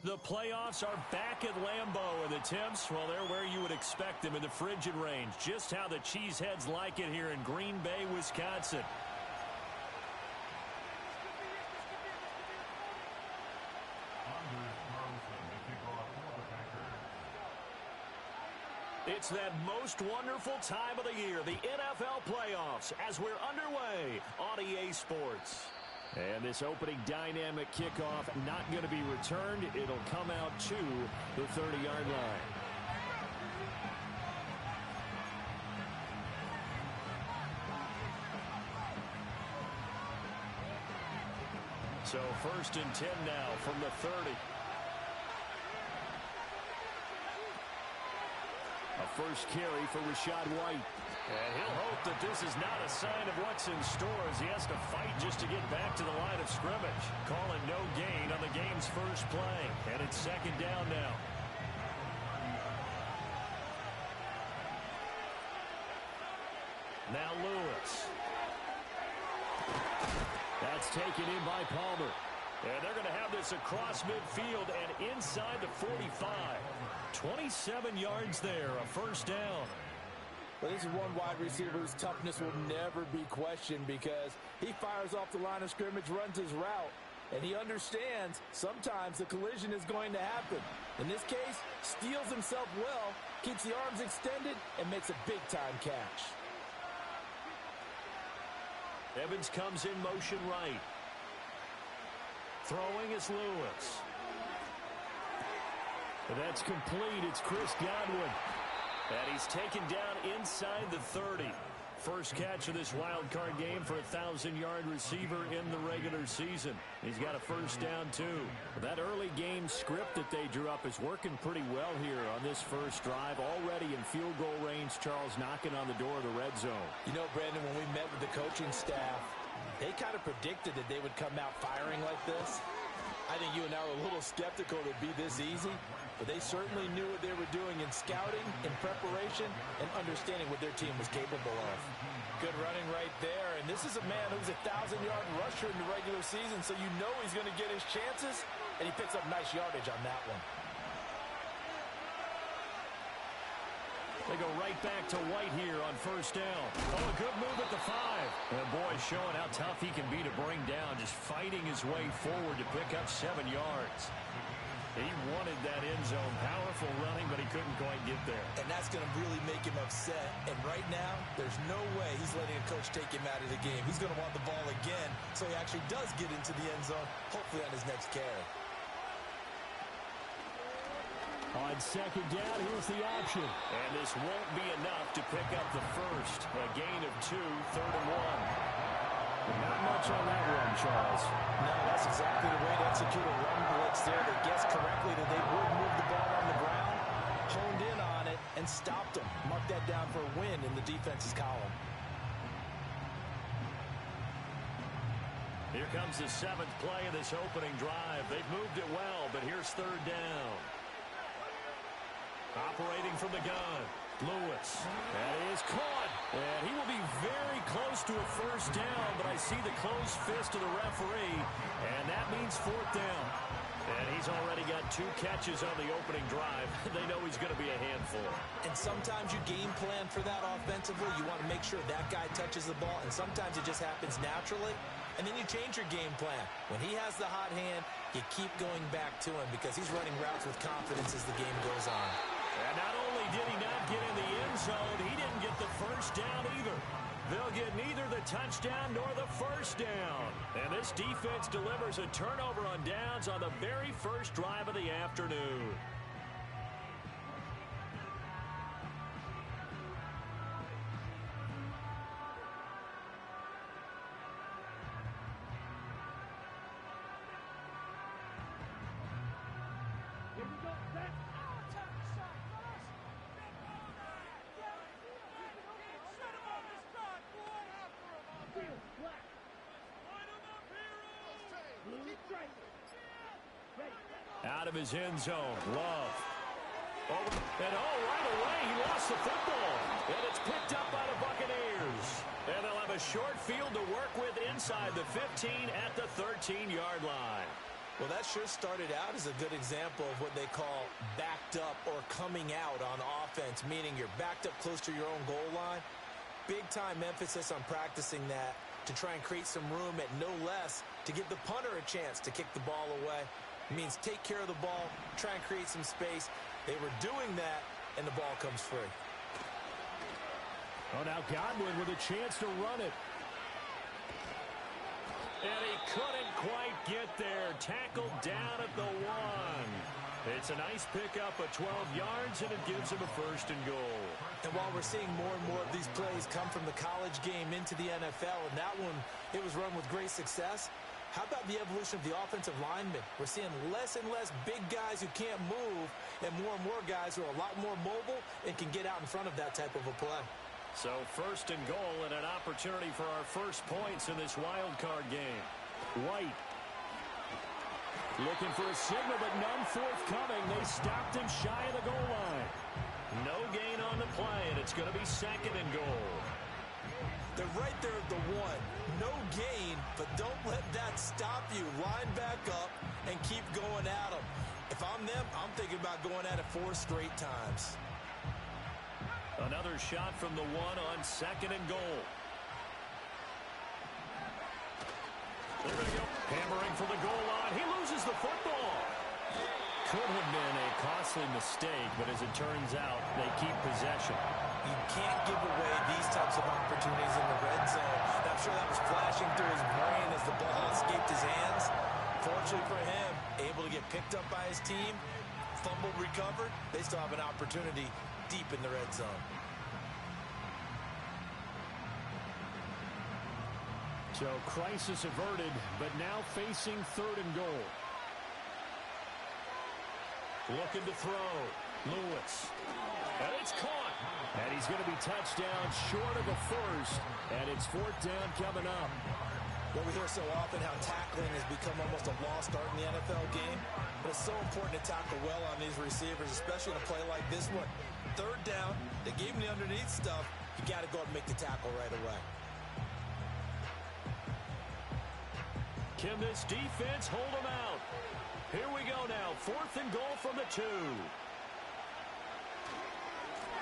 The playoffs are back at Lambeau, and the temps, well, they're where you would expect them in the frigid range. Just how the Cheeseheads like it here in Green Bay, Wisconsin. It's that most wonderful time of the year, the NFL playoffs, as we're underway on EA Sports. And this opening dynamic kickoff not going to be returned. It'll come out to the 30-yard line. So 1st and 10 now from the 30. A first carry for Rachaad White. And he'll hope that this is not a sign of what's in store as he has to fight just to get back to the line of scrimmage. Calling no gain on the game's first play. And it's 2nd down now. Now Lewis. That's taken in by Palmer. And they're going to have this across midfield and inside the 45. 27 yards there, a first down. But this is one wide receiver whose toughness will never be questioned because he fires off the line of scrimmage, runs his route, and he understands sometimes the collision is going to happen. In this case, steals himself well, keeps the arms extended, and makes a big-time catch. Evans comes in motion right. Throwing is Lewis. And that's complete. It's Chris Godwin. And he's taken down inside the 30. First catch of this wild card game for a 1,000-yard receiver in the regular season. He's got a first down, too. That early game script that they drew up is working pretty well here on this first drive. Already in field goal range, Charles, knocking on the door of the red zone. You know, Brandon, when we met with the coaching staff, they kind of predicted that they would come out firing like this. I think you and I were a little skeptical it would be this easy, but they certainly knew what they were doing in scouting, in preparation, and understanding what their team was capable of. Good running right there, and this is a man who's a 1,000-yard rusher in the regular season, so you know he's going to get his chances, and he picks up nice yardage on that one. They go right back to White here on first down. Oh, a good move at the 5. And boy, showing how tough he can be to bring down, just fighting his way forward to pick up 7 yards. He wanted that end zone. Powerful running, but he couldn't quite get there. And that's going to really make him upset. And right now, there's no way he's letting a coach take him out of the game. He's going to want the ball again, so he actually does get into the end zone, hopefully on his next carry. On 2nd down, here's the option. And this won't be enough to pick up the first. A gain of 2, 3rd and 1. Not much on that run, Charles. No, that's exactly the way to execute a run blitz there. They guessed correctly that they would move the ball on the ground, honed in on it, and stopped them. Mark that down for a win in the defense's column. Here comes the 7th play of this opening drive. They've moved it well, but here's 3rd down. Operating from the gun, Lewis. That is caught. And he will be very close to a first down, but I see the closed fist of the referee, and that means 4th down. And he's already got 2 catches on the opening drive. They know he's going to be a handful. And sometimes you game plan for that offensively. You want to make sure that guy touches the ball, and sometimes it just happens naturally. And then you change your game plan. When he has the hot hand, you keep going back to him because he's running routes with confidence as the game goes on. And not only did he not get in the end zone, he didn't get the first down either. They'll get neither the touchdown nor the first down. And this defense delivers a turnover on downs on the very first drive of the afternoon. Out of his end zone, Love. And right away, he lost the football. And it's picked up by the Buccaneers. And they'll have a short field to work with inside the 15 at the 13-yard line. Well, that sure started out as a good example of what they call backed up or coming out on offense, meaning you're backed up close to your own goal line. Big-time emphasis on practicing that to try and create some room at no less to give the punter a chance to kick the ball away. It means take care of the ball, try and create some space. They were doing that, and the ball comes free. Oh, now Godwin with a chance to run it. And he couldn't quite get there. Tackled down at the 1. It's a nice pickup of 12 yards, and it gives him a 1st and goal. And while we're seeing more and more of these plays come from the college game into the NFL, and that one, it was run with great success, how about the evolution of the offensive linemen? We're seeing less and less big guys who can't move and more guys who are a lot more mobile and can get out in front of that type of a play. So 1st and goal and an opportunity for our first points in this wild card game. White looking for a signal, but none forthcoming. They stopped him shy of the goal line. No gain on the play, and it's going to be 2nd and goal. They're right there at the 1. No gain, but don't let that stop you. Line back up and keep going at them. If I'm them, I'm thinking about going at it 4 straight times. Another shot from the 1 on 2nd and goal. There we go. Hammering for the goal line. He loses the football. Could have been a costly mistake, but as it turns out, they keep possession. You can't give away these types of opportunities in the red zone. And I'm sure that was flashing through his brain as the ball escaped his hands. Fortunately for him, able to get picked up by his team, fumbled, recovered. They still have an opportunity deep in the red zone. So crisis averted, but now facing 3rd and goal. Looking to throw. Lewis. And it's caught. And he's going to be touched down short of the 1st. And it's 4th down coming up. Well, we hear so often how tackling has become almost a lost art in the NFL game. But it's so important to tackle well on these receivers, especially in a play like this one. 3rd down, they gave him the underneath stuff. You got to go and make the tackle right away. Can this defense hold them out? Here we go now. 4th and goal from the 2.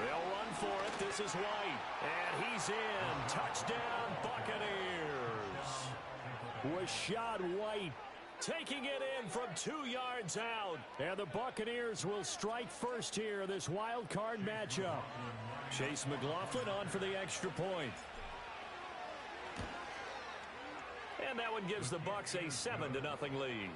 They'll run for it. This is White. And he's in. Touchdown, Buccaneers. Rashad White taking it in from 2 yards out. And the Buccaneers will strike first here in this wild card matchup. Chase McLaughlin on for the extra point. And that one gives the Bucs a 7-0 lead.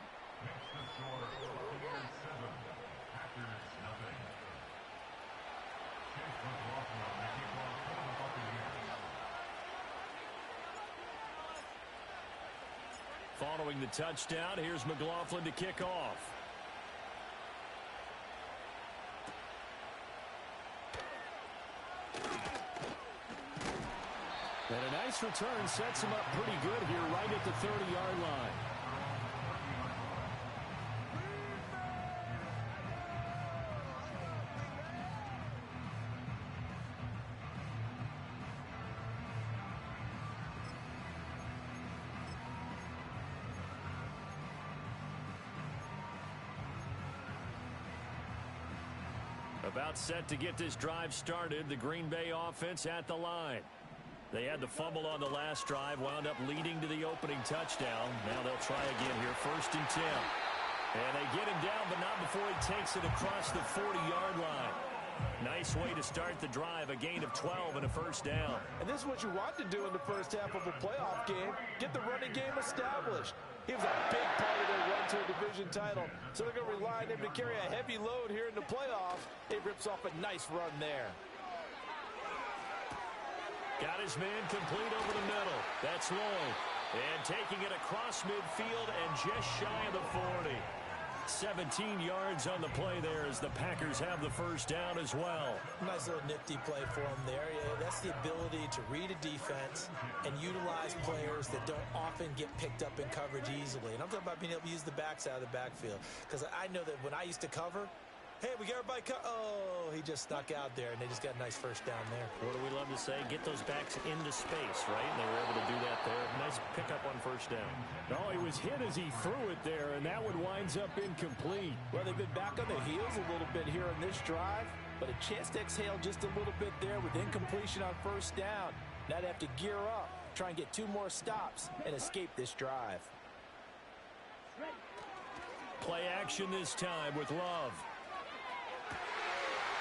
Following the touchdown, here's McLaughlin to kick off. And a nice return sets him up pretty good here right at the 30-yard line. About set to get this drive started. The Green Bay offense at the line. They had the fumble on the last drive, wound up leading to the opening touchdown. Now they'll try again here, 1st and 10. And they get him down, but not before he takes it across the 40-yard line. Nice way to start the drive, a gain of 12 and a 1st down. And this is what you want to do in the first half of a playoff game, get the running game established. He was a big part of their run to a division title, so they're going to rely on him to carry a heavy load here in the playoffs. He rips off a nice run there. Got his man complete over the middle. That's Lloyd. And taking it across midfield and just shy of the 40. 17 yards on the play there as the Packers have the 1st down as well. Nice little nifty play for him there. Yeah, that's the ability to read a defense and utilize players that don't often get picked up in coverage easily. And I'm talking about being able to use the backs out of the backfield. Because I know that when I used to cover, Hey, we got everybody. Oh, he just snuck out there, and they just got a nice first down there. What do we love to say? Get those backs into space, right? And they were able to do that there. Nice pickup on first down. Oh, he was hit as he threw it there, and that one winds up incomplete. Well, they've been back on their heels a little bit here on this drive, but a chance to exhale just a little bit there with incompletion on first down. Now they have to gear up, try and get 2 more stops, and escape this drive. Play action this time with Love.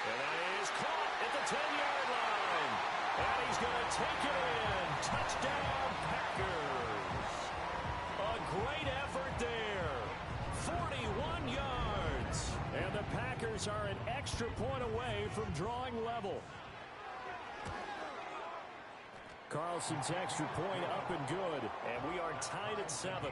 And that is caught at the 10-yard line. And he's going to take it in. Touchdown, Packers. A great effort there. 41 yards. And the Packers are an extra point away from drawing level. Carlson's extra point up and good. And we are tied at 7.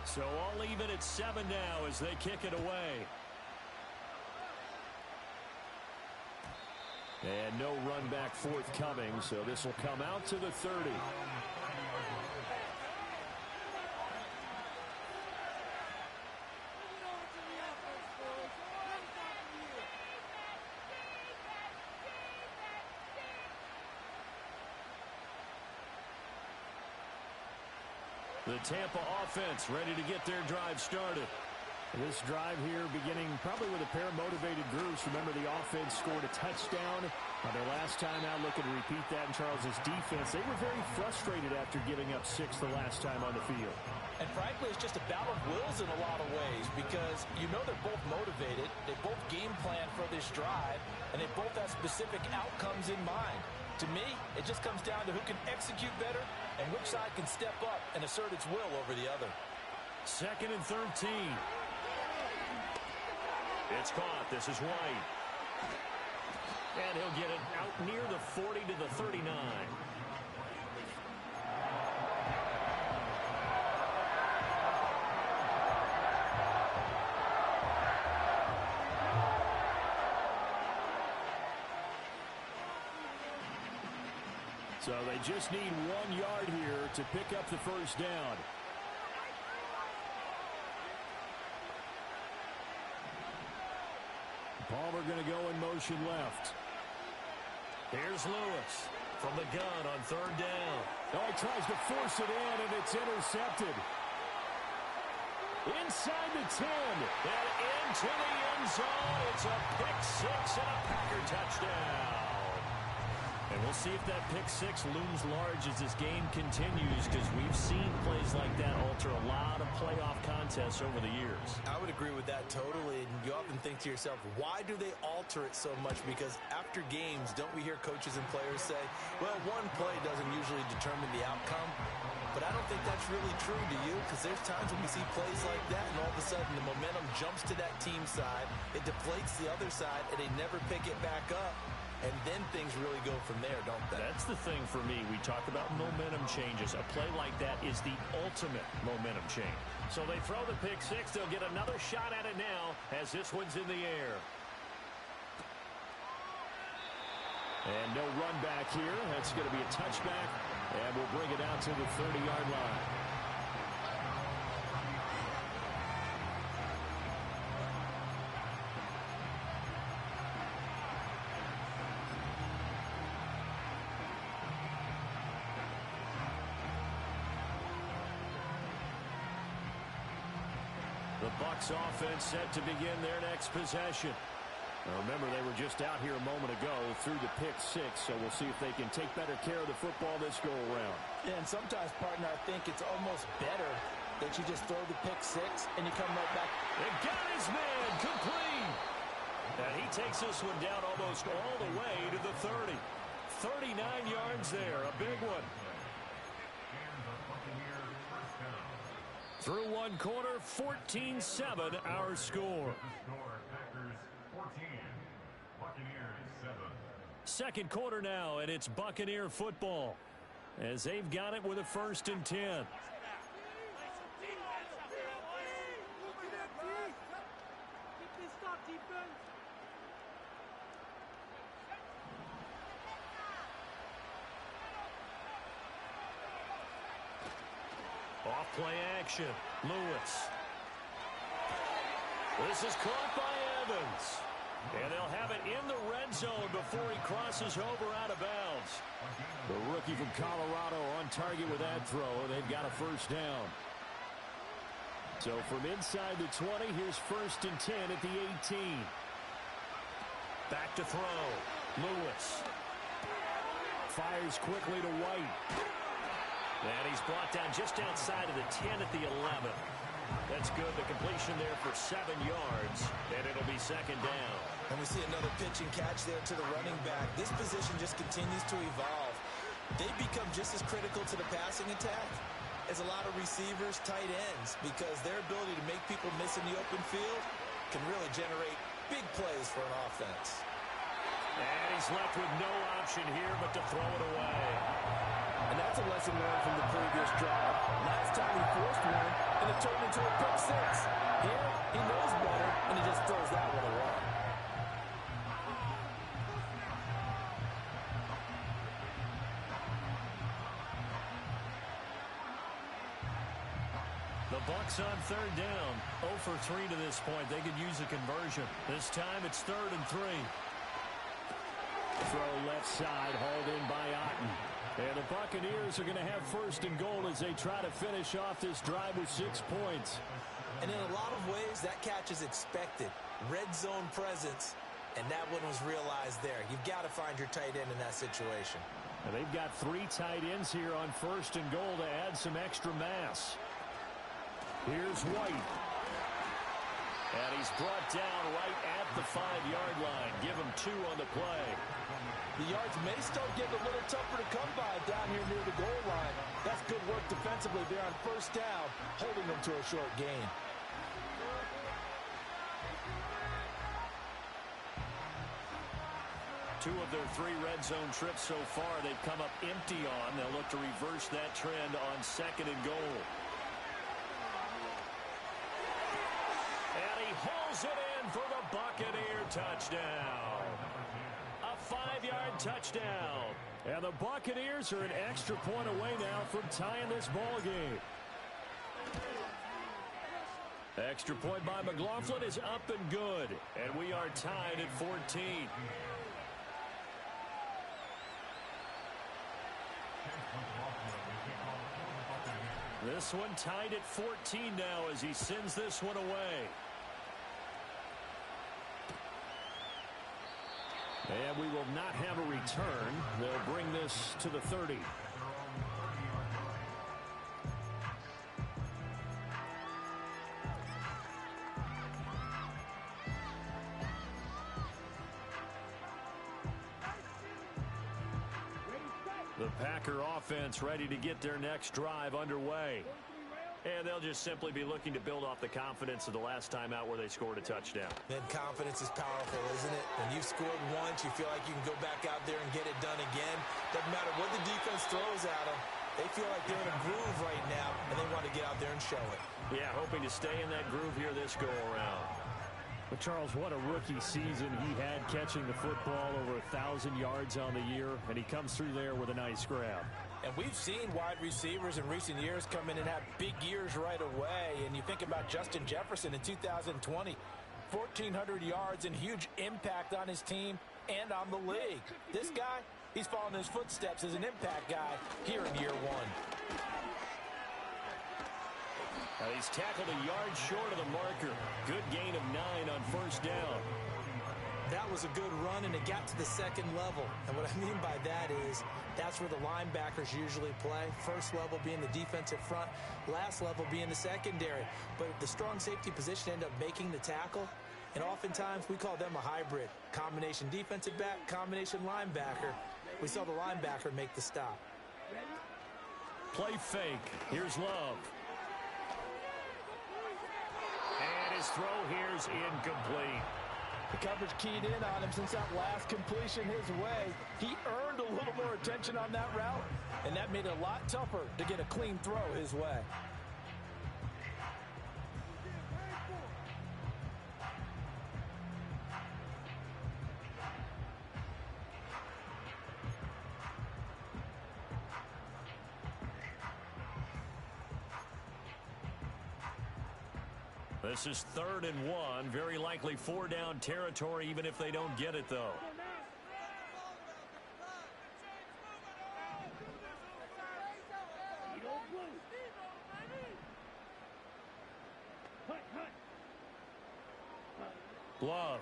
So all even at 7 now as they kick it away. And no run back forthcoming, so this will come out to the 30. The Tampa offense ready to get their drive started. This drive here beginning probably with a pair of motivated groups. Remember, the offense scored a touchdown on their last time out. Looking to repeat that in Charles's defense. They were very frustrated after giving up 6 the last time on the field. And frankly, it's just a battle of wills in a lot of ways because you know they're both motivated. They both game plan for this drive, and they both have specific outcomes in mind. To me, it just comes down to who can execute better and which side can step up and assert its will over the other. 2nd and 13. It's caught. This is White. And he'll get it out near the 40 to the 39. So they just need 1 yard here to pick up the first down. Palmer going to go in motion left. Here's Lewis from the gun on 3rd down. Oh, he tries to force it in, and it's intercepted. Inside the 10. And into the end zone. It's a pick 6 and a Packer touchdown. And we'll see if that pick 6 looms large as this game continues, because we've seen plays like that alter a lot of playoff contests over the years. I would agree with that totally. And you often think to yourself, why do they alter it so much? Because after games, don't we hear coaches and players say, well, one play doesn't usually determine the outcome. But I don't think that's really true, do you? Because there's times when we see plays like that, and all of a sudden the momentum jumps to that team side. It deflates the other side, and they never pick it back up. And then things really go from there, don't they? That's the thing for me. We talk about momentum changes. A play like that is the ultimate momentum change. So they throw the pick 6. They'll get another shot at it now as this one's in the air. And no run back here. That's going to be a touchback. And we'll bring it out to the 30-yard line. The Bucs offense set to begin their next possession. Now remember, they were just out here a moment ago through the pick 6, so we'll see if they can take better care of the football this go-around. Yeah, and sometimes, partner, I think it's almost better that you just throw the pick 6 and you come right back. And got his man complete. And he takes this one down almost all the way to the 30. 39 yards there, a big one. Through one quarter, 14-7 our score. Second quarter now, and it's Buccaneer football. as they've got it with a 1st and 10. Off-play action. Lewis. This is caught by Evans. And they'll have it in the red zone before he crosses over out of bounds. The rookie from Colorado on target with that throw. They've got a 1st down. So from inside the 20, here's 1st and 10 at the 18. Back to throw. Lewis. Fires quickly to White. And he's brought down just outside of the 10 at the 11. That's good. The completion there for 7 yards, and it'll be 2nd down. And we see another pitch and catch there to the running back. This position just continues to evolve. They become just as critical to the passing attack as a lot of receivers, tight ends, because their ability to make people miss in the open field can really generate big plays for an offense. And he's left with no option here but to throw it away. And that's a lesson learned from the previous drive. Last time he forced one, and it turned into a pick 6. Here, he knows better, and he just throws that one away. The Bucs on 3rd down. 0 for 3 to this point. They could use a conversion. This time it's 3rd and 3. Throw left side, hauled in by Otten. And the Buccaneers are going to have 1st and goal as they try to finish off this drive with 6 points. And in a lot of ways, that catch is expected. Red zone presence, and that one was realized there. You've got to find your tight end in that situation. And they've got 3 tight ends here on 1st and goal to add some extra mass. Here's White. And he's brought down right at the 5-yard line. Give him 2 on the play. The yards may start getting a little tougher to come by down here near the goal line. That's good work defensively there on 1st down, holding them to a short gain. Two of their 3 red zone trips so far, they've come up empty on. They'll look to reverse that trend on 2nd and goal. And he hauls it in for the Buccaneer touchdown. A 5-yard touchdown. And the Buccaneers are an extra point away now from tying this ball game. Extra point by McLaughlin is up and good. And we are tied at 14. This one tied at 14 now as he sends this one away. And we will not have a return. They'll bring this to the 30. The Packer offense ready to get their next drive underway. And they'll just simply be looking to build off the confidence of the last time out where they scored a touchdown. Then confidence is powerful, isn't it? When you've scored once, you feel like you can go back out there and get it done again. Doesn't matter what the defense throws at them. They feel like they're in a groove right now, and they want to get out there and show it. Yeah, hoping to stay in that groove here this go-around. But, Charles, what a rookie season he had catching the football over 1,000 yards on the year, and he comes through there with a nice grab. And we've seen wide receivers in recent years come in and have big years right away. And you think about Justin Jefferson in 2020, 1,400 yards and huge impact on his team and on the league. This guy, he's following his footsteps as an impact guy here in year 1. Now he's tackled a yard short of the marker. Good gain of 9 on 1st down. That was a good run, and it got to the 2nd level. And what I mean by that is that's where the linebackers usually play. First level being the defensive front, last level being the secondary. But the strong safety position ended up making the tackle, and oftentimes we call them a hybrid. Combination defensive back, combination linebacker. We saw the linebacker make the stop. Play fake. Here's Love. And his throw here's incomplete. The coverage keyed in on him since that last completion his way. He earned a little more tension on that route, and that made it a lot tougher to get a clean throw his way. This is 3rd and 1. Very likely 4-down territory, even if they don't get it, though. Love.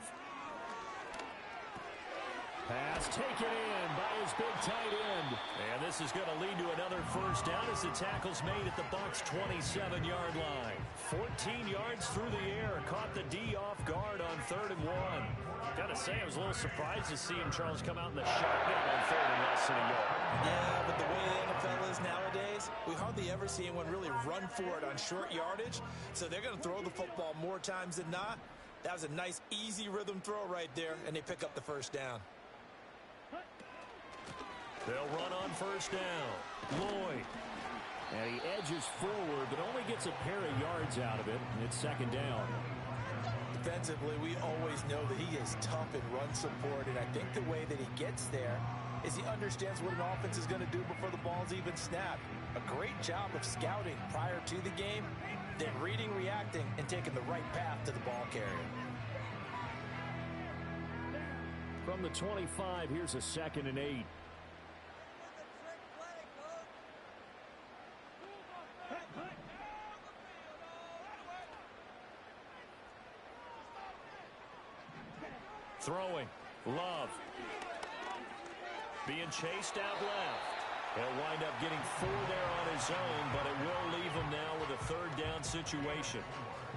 Pass taken in by his big tight end. And this is going to lead to another first down as the tackle's made at the Bucs' 27-yard line. 14 yards through the air. Caught the D off guard on 3rd and 1. Got to say, I was a little surprised to see him, Charles, come out in the shotgun on 3rd and less than a yard. Yeah, but the way the NFL is nowadays, we hardly ever see anyone really run for it on short yardage. So they're going to throw the football more times than not. That was a nice, easy rhythm throw right there, and they pick up the first down. They'll run on first down. Lloyd. And he edges forward, but only gets a pair of yards out of it, and it's 2nd down. Defensively, we always know that he is tough in run support, and I think the way that he gets there is he understands what an offense is going to do before the ball's even snapped. A great job of scouting prior to the game, then reading, reacting, and taking the right path to the ball carrier. From the 25, here's a 2nd and 8. Throwing. Love. Being chased out left. He'll wind up getting 4 there on his own, but it will leave him now with a 3rd down situation.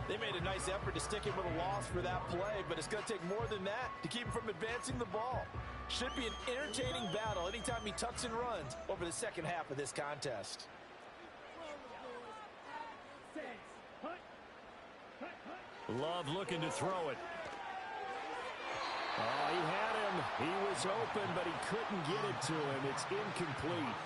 They made a nice effort to stick him with a loss for that play, but it's going to take more than that to keep him from advancing the ball. Should be an entertaining battle anytime he tucks and runs over the second half of this contest. Love looking to throw it. Oh, he had him. He was open, but he couldn't get it to him. It's incomplete.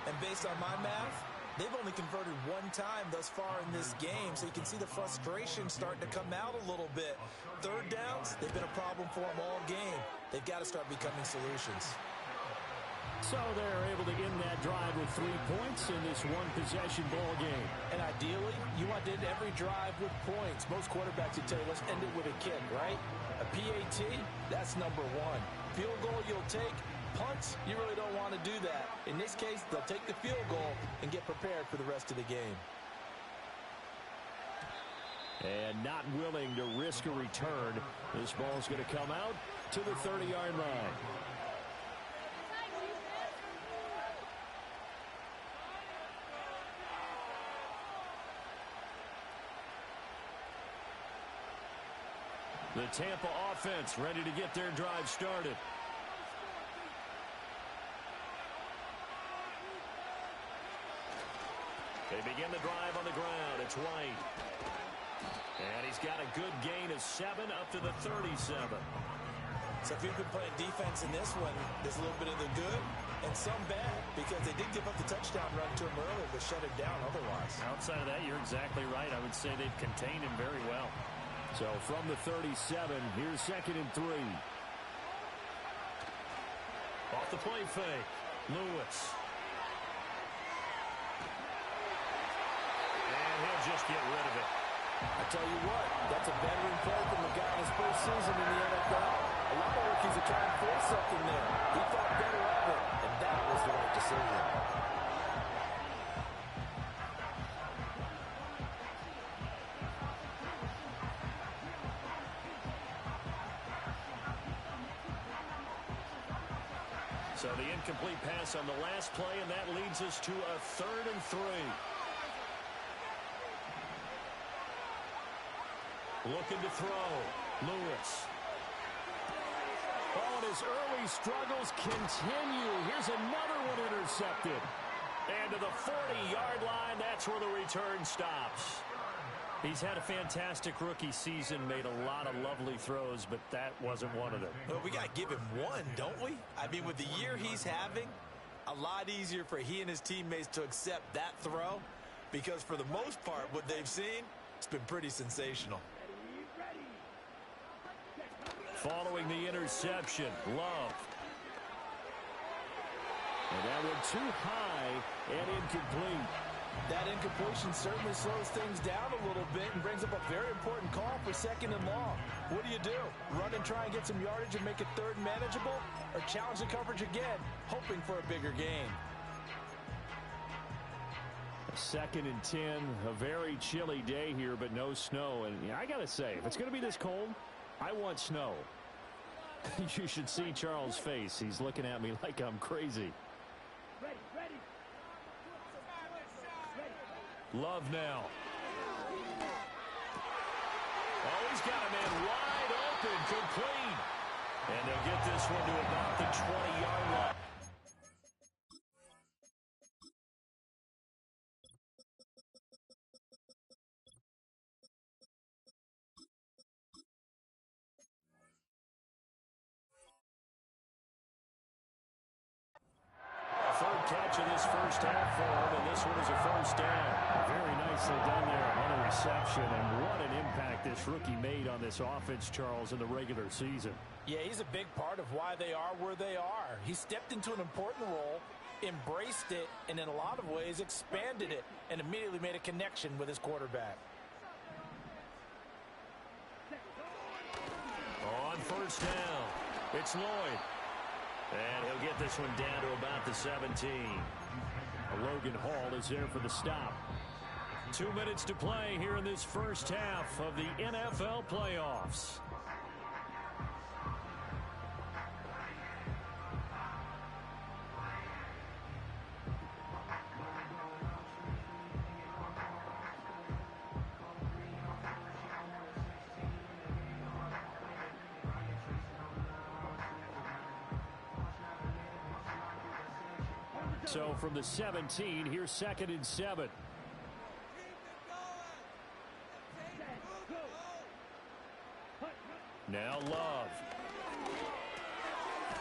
And based on my math, they've only converted 1 time thus far in this game, so you can see the frustration starting to come out a little bit. 3rd downs, they've been a problem for them all game. They've got to start becoming solutions. So they're able to end that drive with 3 points in this one-possession ball game. And ideally, you want to end every drive with points. Most quarterbacks would tell you, let's end it with a kick, right? A PAT, that's number 1. Field goal you'll take. Punts, you really don't want to do that. In this case, they'll take the field goal and get prepared for the rest of the game. And not willing to risk a return. This ball's going to come out to the 30-yard line. The Tampa offense ready to get their drive started. They begin the drive on the ground. It's White. And he's got a good gain of 7 up to the 37. So if you've been playing defense in this one, there's a little bit of the good and some bad, because they did give up the touchdown run to him earlier, but shut it down otherwise. Outside of that, you're exactly right. I would say they've contained him very well. So from the 37, here's 2nd and 3. Off the play fake. Lewis. And he'll just get rid of it. I tell you what, that's a veteran play from the guy in his first season in the NFL. A lot of rookies are trying to force something there. He thought better of it, and that was the right decision. So the incomplete pass on the last play, and that leads us to a 3rd and 3. Looking to throw. Lewis. Oh, and his early struggles continue. Here's another one intercepted. And to the 40-yard line, that's where the return stops. He's had a fantastic rookie season, made a lot of lovely throws, but that wasn't one of them. Well, we got to give him one, don't we? I mean, with the year he's having, a lot easier for he and his teammates to accept that throw because for the most part, what they've seen, it's been pretty sensational. Following the interception, Love. And that one too high and incomplete. That incompletion certainly slows things down a little bit and brings up a very important call for 2nd and long. What do? Run and try and get some yardage and make it 3rd and manageable? Or challenge the coverage again, hoping for a bigger gain? 2nd and 10, a very chilly day here, but no snow. And I got to say, if it's going to be this cold, I want snow. You should see Charles' face. He's looking at me like I'm crazy. Love now. Oh, he's got a man wide open, complete. And they'll get this one to about the 20-yard line. Third catch of this first half for him, and this one is a 1st down. Very nicely done there on a reception, and what an impact this rookie made on this offense, Charles, in the regular season. Yeah, he's a big part of why they are where they are. He stepped into an important role, embraced it, and in a lot of ways expanded it, and immediately made a connection with his quarterback. On 1st down, it's Lloyd. And he'll get this one down to about the 17. Logan Hall is there for the stop. 2 minutes to play here in this first half of the NFL playoffs. So from the 17, here's 2nd and 7. Now Love.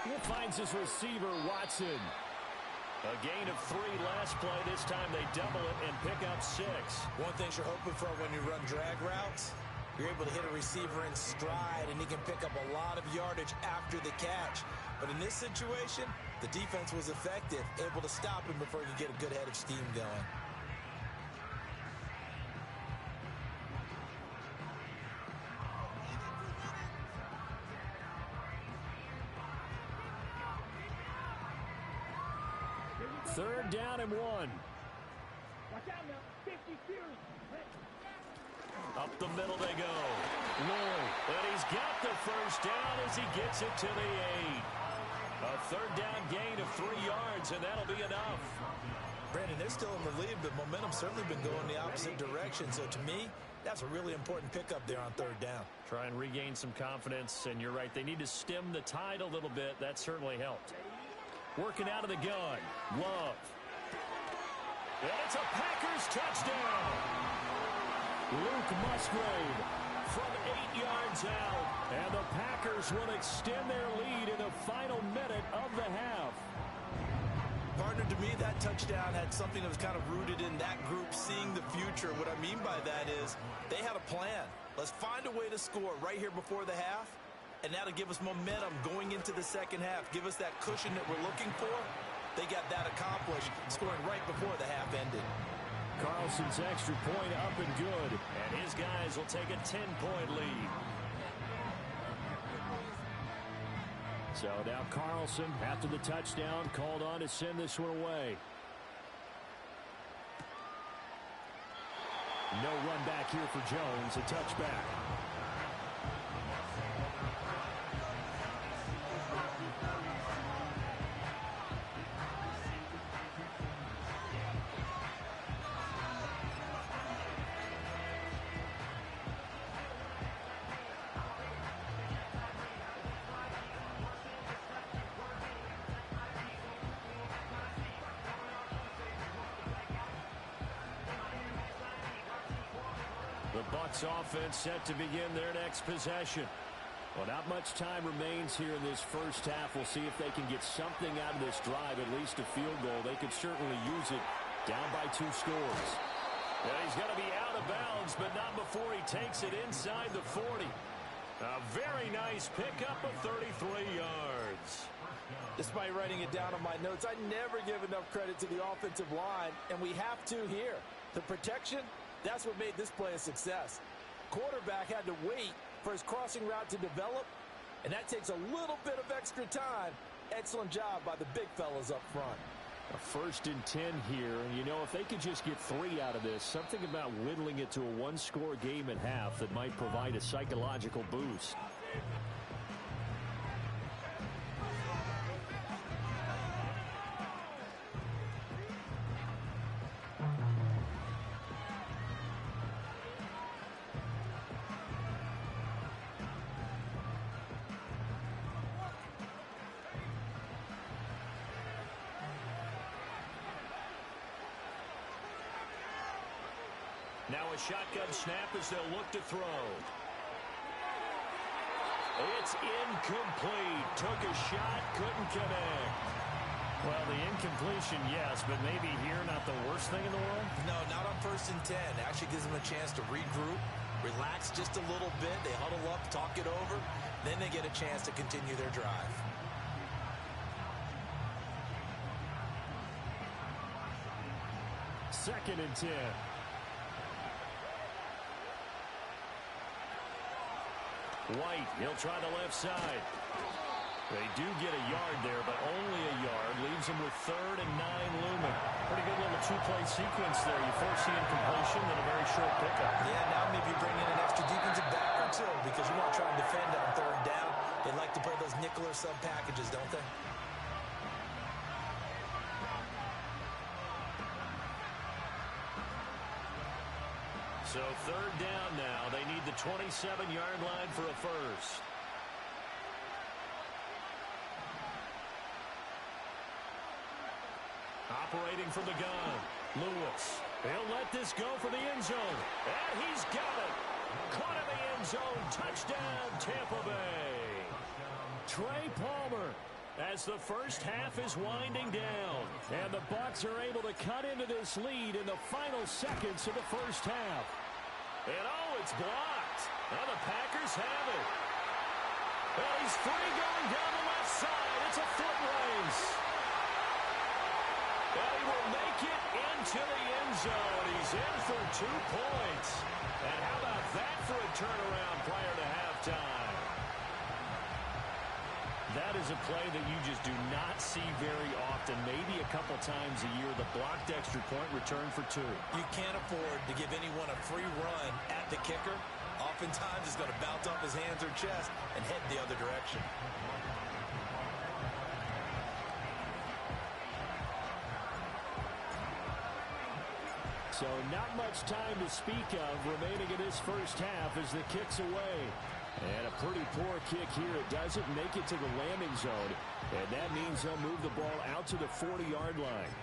He finds his receiver, Watson. A gain of 3 last play. This time they double it and pick up 6. One thing you're hoping for when you run drag routes, you're able to hit a receiver in stride, and he can pick up a lot of yardage after the catch. But in this situation, the defense was effective, able to stop him before he could get a good head of steam going. Third down and 1. Up the middle they go. Lloyd. And he's got the first down as he gets it to the 8. A 3rd down gain of 3 yards, and that'll be enough. Brandon, they're still in the lead, but momentum's certainly been going the opposite direction. So to me, that's a really important pickup there on 3rd down. Try and regain some confidence, and you're right. They need to stem the tide a little bit. That certainly helped. Working out of the gun. Love. And it's a Packers touchdown. Luke Musgrave from 8 yards out. And the Packers will extend their lead in the final minute of the half. Partner, to me, that touchdown had something that was kind of rooted in that group seeing the future. What I mean by that is they had a plan. Let's find a way to score right here before the half, and that'll give us momentum going into the second half. Give us that cushion that we're looking for. They got that accomplished, scoring right before the half ended. Carlson's extra point up and good. And his guys will take a 10-point lead. So now Carlson, after the touchdown, called on to send this one away. No run back here for Jones, a touchback. The Bucs offense set to begin their next possession. Well, not much time remains here in this first half. We'll see if they can get something out of this drive, at least a field goal. They could certainly use it. Down by 2 scores. Yeah, he's going to be out of bounds, but not before he takes it inside the 40. A very nice pickup of 33 yards. Despite writing it down on my notes, I never give enough credit to the offensive line, and we have to here. The protection, that's what made this play a success. Quarterback had to wait for his crossing route to develop, and that takes a little bit of extra time. Excellent job by the big fellas up front. A 1st and 10 here, and you know, if they could just get 3 out of this, something about whittling it to a 1-score game at half that might provide a psychological boost. Now a shotgun snap as they'll look to throw. It's incomplete. Took a shot, couldn't connect. Well, the incompletion, yes, but maybe here not the worst thing in the world? No, not on 1st and 10. Actually gives them a chance to regroup, relax just a little bit. They huddle up, talk it over. Then they get a chance to continue their drive. Second and 10. White, he'll try the left side. They do get a yard there, but only a yard. Leaves them with 3rd and 9 looming. Pretty good little 2-play sequence there. You force the incompletion, then a very short pickup. Yeah, now maybe bring in an extra defensive back or 2 because you want to try and defend on 3rd down. They like to play those nickel or sub packages, don't they? So 3rd down now. They need the 27-yard line for a first. Operating from the gun. Lewis. He'll let this go for the end zone. And he's got it. Caught in the end zone. Touchdown, Tampa Bay. Trey Palmer. As the first half is winding down. And the Bucs are able to cut into this lead in the final seconds of the first half. And oh, it's blocked. Now the Packers have it. Well, he's free going down the left side. It's a foot race. Well, he will make it into the end zone. He's in for 2 points. And how about that for a turnaround prior to halftime? That is a play that you just do not see very often. Maybe a couple times a year, the blocked extra point return for 2. You can't afford to give anyone a free run at the kicker. Oftentimes, he's going to bounce off his hands or chest and head the other direction. So not much time to speak of remaining in this first half as the kick's away. And a pretty poor kick here. It doesn't make it to the landing zone. And that means they'll move the ball out to the 40-yard line.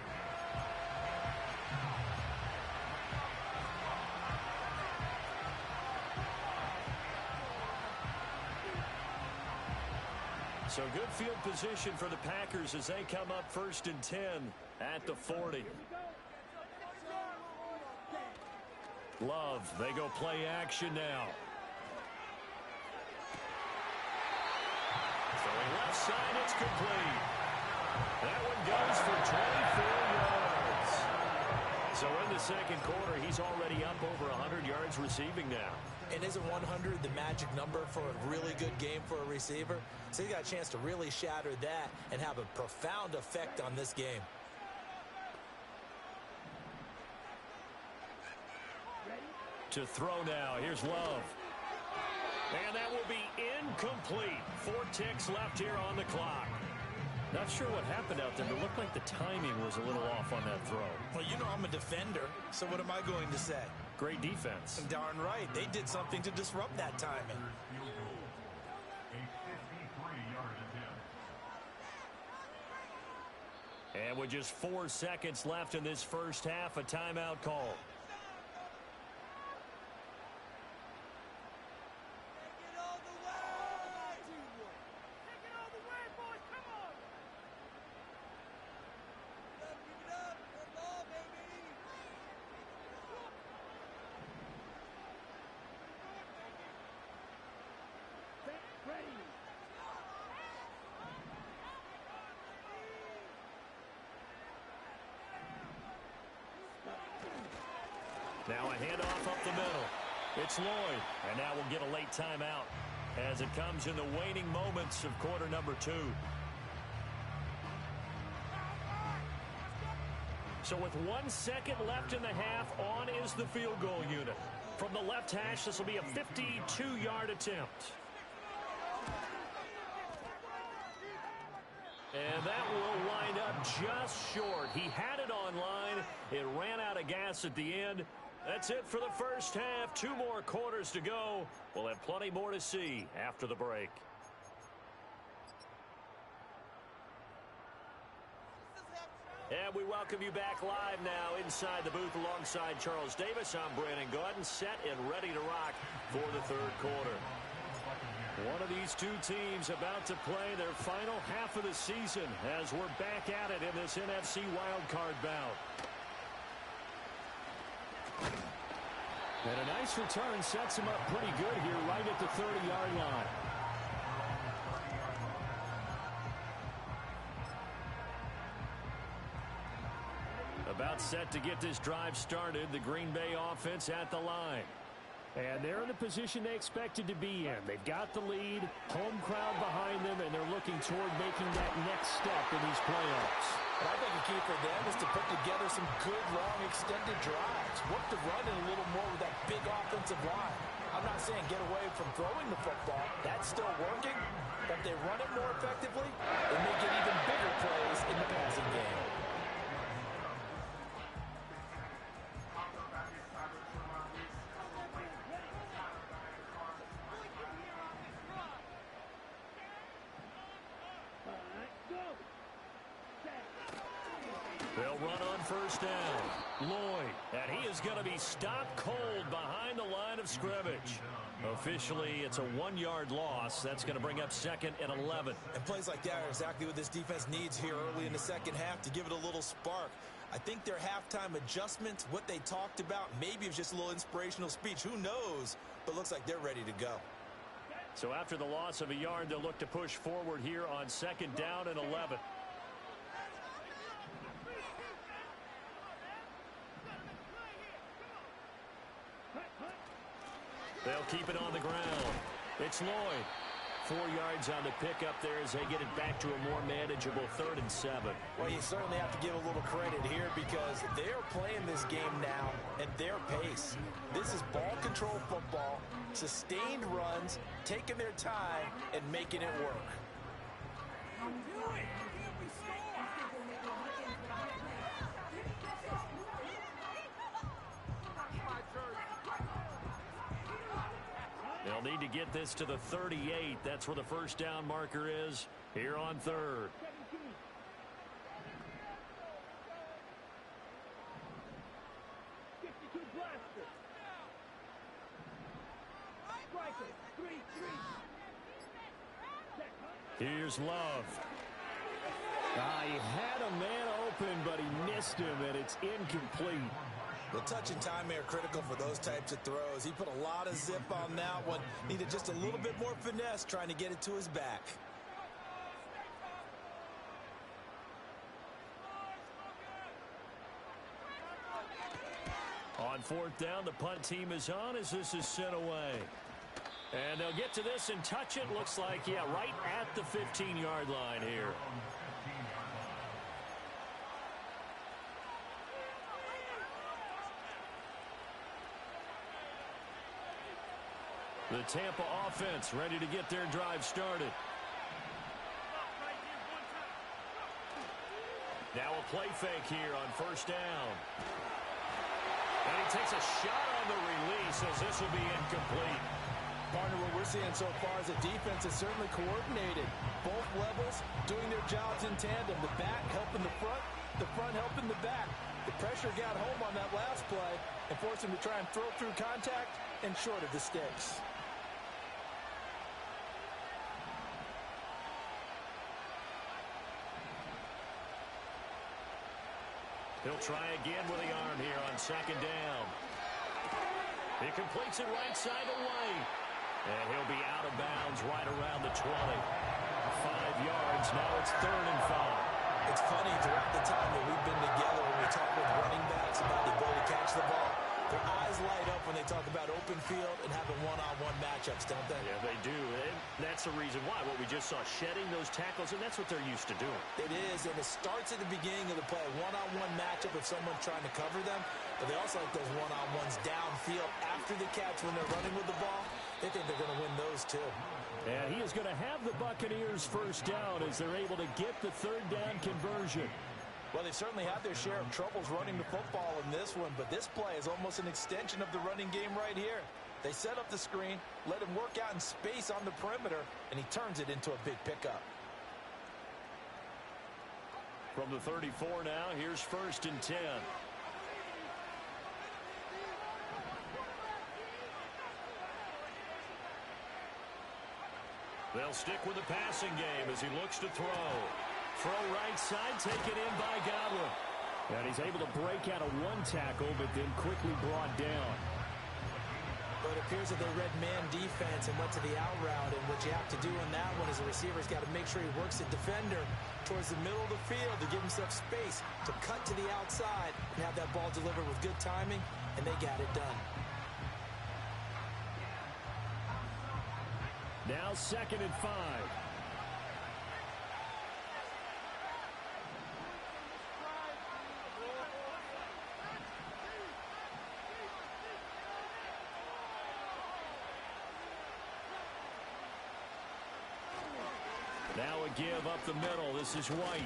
So good field position for the Packers as they come up 1st and 10 at the 40. Love, they go play action now. Throwing left side, it's complete. That one goes for 24 yards. So in the second quarter, he's already up over 100 yards receiving now. And isn't 100 the magic number for a really good game for a receiver? So he got a chance to really shatter that and have a profound effect on this game. To throw now, here's Love. And that will be incomplete. 4 ticks left here on the clock. Not sure what happened out there, but it looked like the timing was a little off on that throw. Well, you know I'm a defender, so what am I going to say? Great defense. Darn right. They did something to disrupt that timing. And with just 4 seconds left in this first half, a timeout call. Now a handoff up the middle. It's Lloyd, and now we'll get a late timeout as it comes in the waning moments of quarter number 2. So with 1 second left in the half, on is the field goal unit. From the left hash, this will be a 52-yard attempt. And that will wind up just short. He had it on line. It ran out of gas at the end. That's it for the first half. 2 more quarters to go. We'll have plenty more to see after the break. And we welcome you back live now inside the booth alongside Charles Davis. I'm Brandon Gaudin, set and ready to rock for the third quarter. One of these two teams about to play their final half of the season as we're back at it in this NFC wildcard bout. And a nice return sets him up pretty good here right at the 30-yard line. About set to get this drive started. The Green Bay offense at the line. And they're in the position they expected to be in. They've got the lead, home crowd behind them, and they're looking toward making that next step in these playoffs. And I think the key for them is to put together some good, long, extended drives. Work the run in a little more with that big offensive line. I'm not saying get away from throwing the football. That's still working. But if they run it more effectively, they may get even bigger plays in the passing game. They'll run on first down. Lloyd, and he is going to be stopped cold behind the line of scrimmage. Officially, it's a 1-yard loss. That's going to bring up 2nd and 11. And plays like that are exactly what this defense needs here early in the second half to give it a little spark. I think their halftime adjustments, what they talked about, maybe it was just a little inspirational speech. Who knows? But looks like they're ready to go. So after the loss of a yard, they'll look to push forward here on 2nd down and 11. They'll keep it on the ground. It's Lloyd. 4 yards on the pickup there as they get it back to a more manageable 3rd and 7. Well, you certainly have to give a little credit here because they're playing this game now at their pace. This is ball control football, sustained runs, taking their time, and making it work. They'll need to get this to the 38. That's where the first down marker is here on 3rd. Here's Love. He had a man open, but he missed him, and it's incomplete. The touch and time are critical for those types of throws. He put a lot of zip on that one. Needed just a little bit more finesse trying to get it to his back. On 4th down, the punt team is on as this is sent away. And they'll get to this and touch it. Looks like, yeah, right at the 15-yard line here. The Tampa offense ready to get their drive started. Now a play fake here on first down. And he takes a shot on the release as this will be incomplete. Partner, what we're seeing so far is the defense is certainly coordinated. Both levels doing their jobs in tandem. The back helping the front helping the back. The pressure got home on that last play and forced him to try and throw through contact and short of the sticks. He'll try again with the arm here on 2nd down. He completes it right side away. And he'll be out of bounds right around the 20. 5 yards. Now it's 3rd and 5. It's funny, throughout the time that we've been together when we talk with running backs about the ability to catch the ball, their downfield and having one-on-one matchups, don't they? Yeah, they do. And that's the reason why. What we just saw, shedding those tackles, and that's what they're used to doing. It is, and it starts at the beginning of the play. One-on-one matchup if someone's trying to cover them, but they also like those one-on-ones downfield after the catch when they're running with the ball. They think they're going to win those too. And he is going to have the Buccaneers first down as they're able to get the third down conversion. Well, they certainly had their share of troubles running the football in this one, but this play is almost an extension of the running game right here. They set up the screen, let him work out in space on the perimeter, and he turns it into a big pickup. From the 34 now, here's 1st and 10. They'll stick with the passing game as he looks to throw. Throw right side, taken in by Godwin. And he's able to break out of one tackle, but then quickly brought down. But it appears that they read man defense and went to the out route. And what you have to do in that one is a receiver's got to make sure he works the defender towards the middle of the field to give himself space to cut to the outside and have that ball delivered with good timing, and they got it done. Now 2nd and 5. Now a give up the middle. This is White.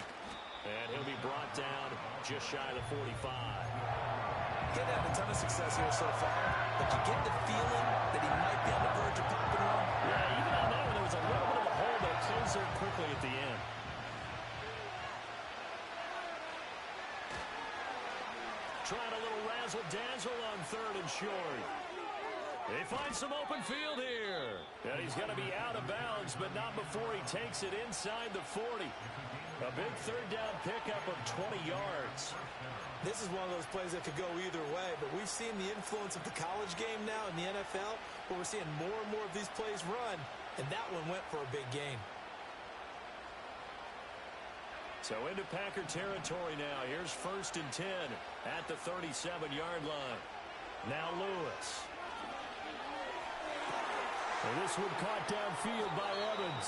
And he'll be brought down just shy of the 45. He's had a ton of success here so far, but you get the feeling that he might be on the verge of popping one. Yeah, even on that one, there was a little bit of a hole that closed there quickly at the end. Trying a little razzle-dazzle on 3rd and short. They find some open field here. And he's going to be out of bounds, but not before he takes it inside the 40. A big 3rd down pickup of 20 yards. This is one of those plays that could go either way, but we've seen the influence of the college game now in the NFL, where we're seeing more and more of these plays run, and that one went for a big gain. So into Packer territory now. Here's 1st and 10 at the 37-yard line. Now Lewis. And this one caught downfield by Evans.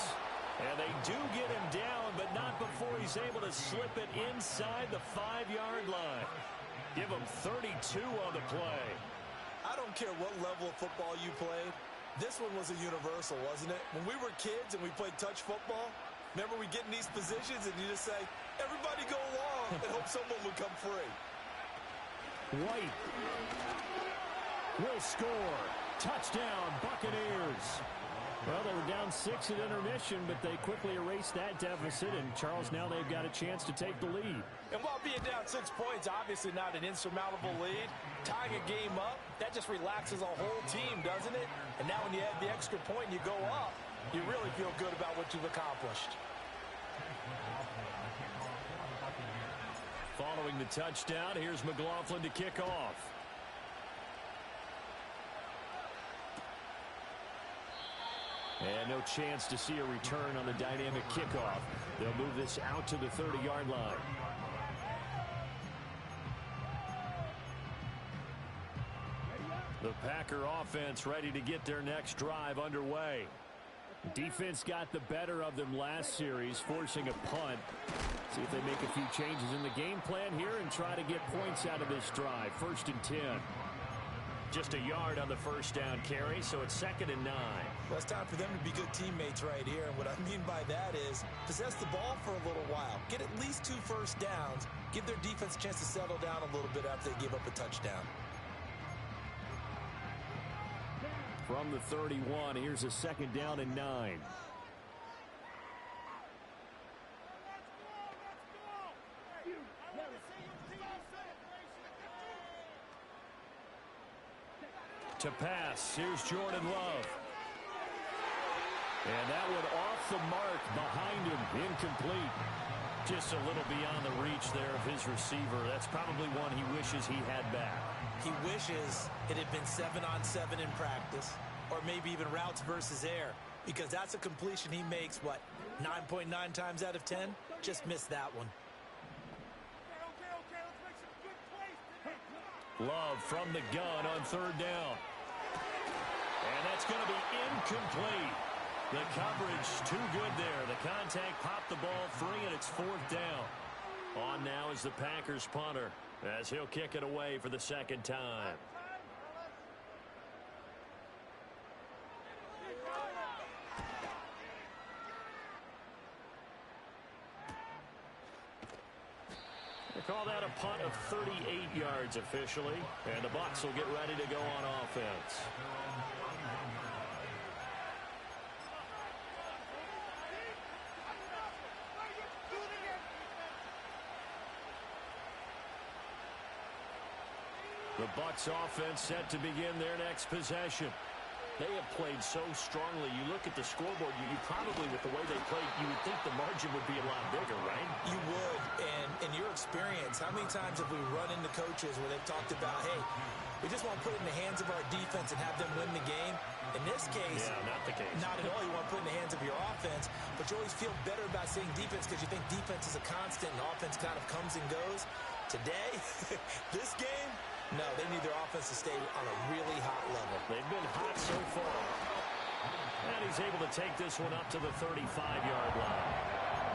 And they do get him down, but not before he's able to slip it inside the 5-yard line. Give him 32 on the play. I don't care what level of football you played. This one was a universal, wasn't it? When we were kids and we played touch football, remember we get in these positions and you just say, everybody go along and hope someone will come free. White will score. Touchdown, Buccaneers. Well, they were down 6 at intermission, but they quickly erased that deficit, and Charles, now they've got a chance to take the lead. And while being down 6 points, obviously not an insurmountable lead, tying a game up, that just relaxes a whole team, doesn't it? And now when you add the extra point and you go up, you really feel good about what you've accomplished. Following the touchdown, here's McLaughlin to kick off. And no chance to see a return on the dynamic kickoff. They'll move this out to the 30-yard line. The Packer offense ready to get their next drive underway. Defense got the better of them last series, forcing a punt. See if they make a few changes in the game plan here and try to get points out of this drive. 1st and 10. Just a yard on the 1st down carry, so it's 2nd and 9. Well, it's time for them to be good teammates right here. And what I mean by that is possess the ball for a little while. Get at least 2 first downs. Give their defense a chance to settle down a little bit after they give up a touchdown. From the 31, here's a 2nd down and 9. To pass, here's Jordan Love. And that one off the mark behind him, incomplete. Just a little beyond the reach there of his receiver. That's probably one he wishes he had back. He wishes it had been 7-on-7 in practice, or maybe even routes versus air, because that's a completion he makes, what, 9.9 times out of 10? Just missed that one. Love from the gun on 3rd down. And that's going to be incomplete. The coverage too good there. The contact popped the ball free, and it's fourth down. On now is the Packers punter as he'll kick it away for the second time. They call that a punt of 38 yards officially, and the Bucs will get ready to go on offense. The Bucs offense set to begin their next possession. They have played so strongly. You look at the scoreboard, you probably, with the way they played, you would think the margin would be a lot bigger, right? You would. And in your experience, how many times have we run into coaches where they've talked about, hey, we just want to put it in the hands of our defense and have them win the game? In this case, yeah, not the case. Not at all. You want to put it in the hands of your offense, but you always feel better about saying defense because you think defense is a constant and offense kind of comes and goes. Today, this game, no, they need their offense to stay on a really hot level. They've been hot so far. And he's able to take this one up to the 35-yard line.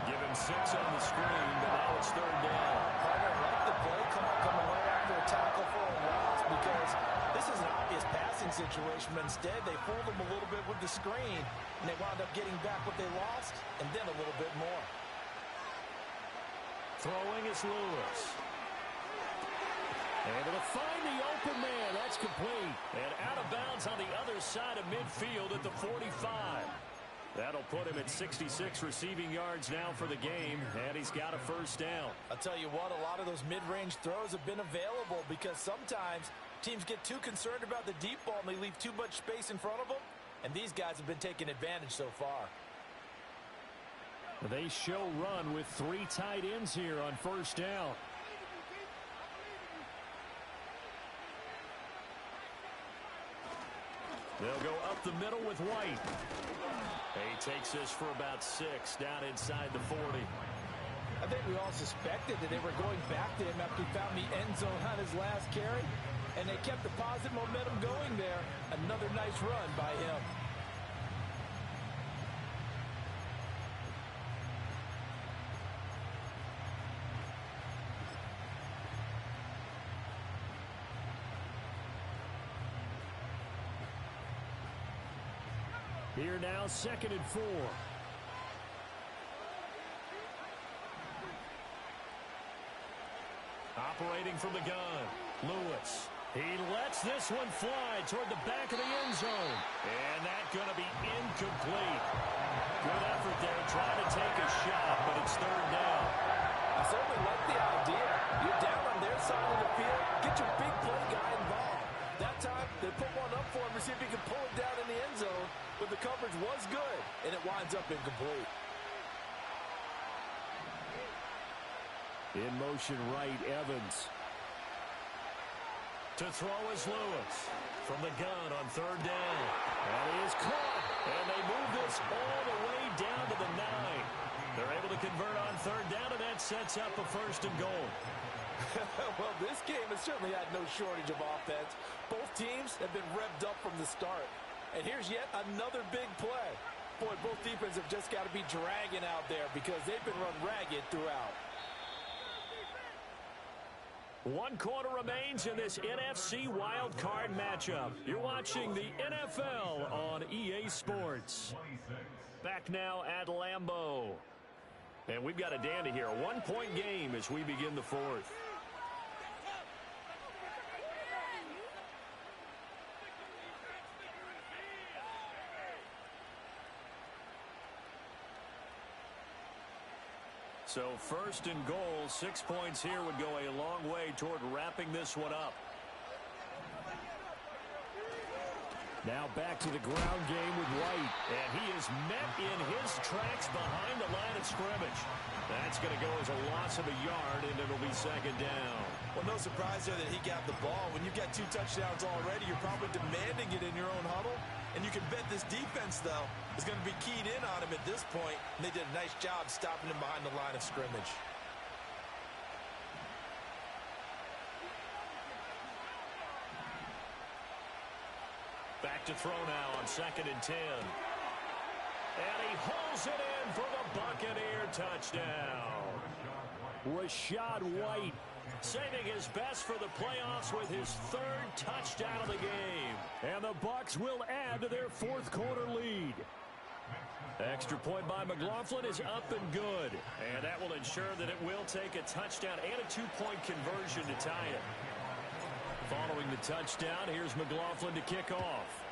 Give him 6 on the screen, but now it's third down. Partner, like the play coming right after a tackle for a loss because this is an obvious passing situation, but instead they fooled them a little bit with the screen, and they wound up getting back what they lost, and then a little bit more. Throwing is Lewis. Able to find the open man. That's complete. And out of bounds on the other side of midfield at the 45. That'll put him at 66 receiving yards now for the game, and he's got a first down. I'll tell you what, a lot of those mid-range throws have been available because sometimes teams get too concerned about the deep ball and they leave too much space in front of them, and these guys have been taking advantage so far. They show run with 3 tight ends here on first down. They'll go up the middle with White. He takes this for about 6 down inside the 40. I think we all suspected that they were going back to him after he found the end zone on his last carry, and they kept the positive momentum going there. Another nice run by him. Here now, 2nd and 4. Operating from the gun, Lewis. He lets this one fly toward the back of the end zone. And that's going to be incomplete. Good effort there, trying to take a shot, but it's third down. I certainly like the idea. You're down on their side of the field. Get your big play guy involved. That time, they put one up for him to see if he can pull it down in the end zone. But the coverage was good, and it winds up incomplete. In motion right, Evans. To throw is Lewis. From the gun on third down. And he is caught. And they move this all the way down to the 9. They're able to convert on third down, and that sets up a first and goal. Well, this game has certainly had no shortage of offense. Both teams have been revved up from the start. And here's yet another big play. Boy, both defenses have just got to be dragging out there because they've been run ragged throughout. 1 quarter remains in this NFC Wild Card matchup. You're watching the NFL on EA Sports. Back now at Lambeau. And we've got a dandy here. A 1-point game as we begin the 4th. So 1st and goal, 6 points here would go a long way toward wrapping this one up. Now back to the ground game with White. And he is met in his tracks behind the line of scrimmage. That's going to go as a loss of a yard, and it'll be 2nd down. Well, no surprise there that he got the ball. When you've got 2 touchdowns already, you're probably demanding it in your own huddle. And you can bet this defense, though, is going to be keyed in on him at this point. And they did a nice job stopping him behind the line of scrimmage. Back to throw now on 2nd and 10. And he hauls it in for the Buccaneer touchdown. Rachaad White saving his best for the playoffs with his 3rd touchdown of the game. And the Bucs will add to their 4th quarter lead. Extra point by McLaughlin is up and good. And that will ensure that it will take a touchdown and a 2-point conversion to tie it. Following the touchdown, here's McLaughlin to kick off.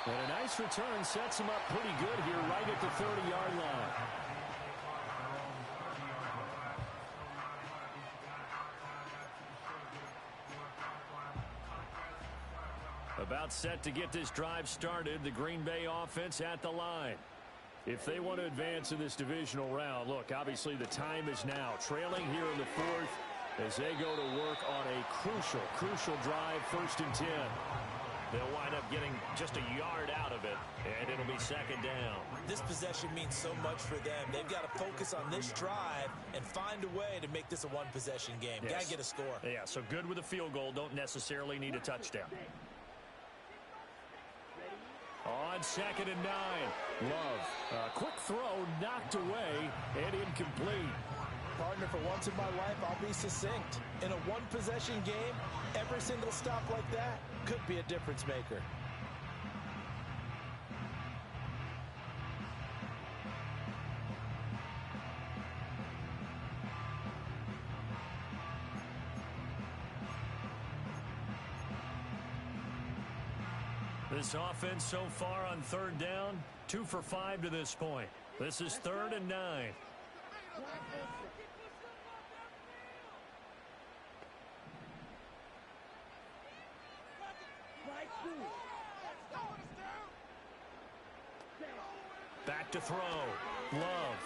And a nice return sets him up pretty good here right at the 30-yard line. About set to get this drive started, the Green Bay offense at the line. If they want to advance in this divisional round, look, obviously the time is now. Trailing here in the 4th as they go to work on a crucial drive, 1st and 10. They'll wind up getting just a yard out of it, and it'll be 2nd down. This possession means so much for them. They've got to focus on this drive and find a way to make this a one-possession game. Yes. Got to get a score. Yeah, so good with a field goal. Don't necessarily need a touchdown. On 2nd and 9, Love. A quick throw knocked away and incomplete. Partner, for once in my life, I'll be succinct. In a one-possession game, every single stop like that could be a difference maker. This offense so far on 3rd down, 2 for 5 to this point. This is 3rd and 9. Back to throw. Love.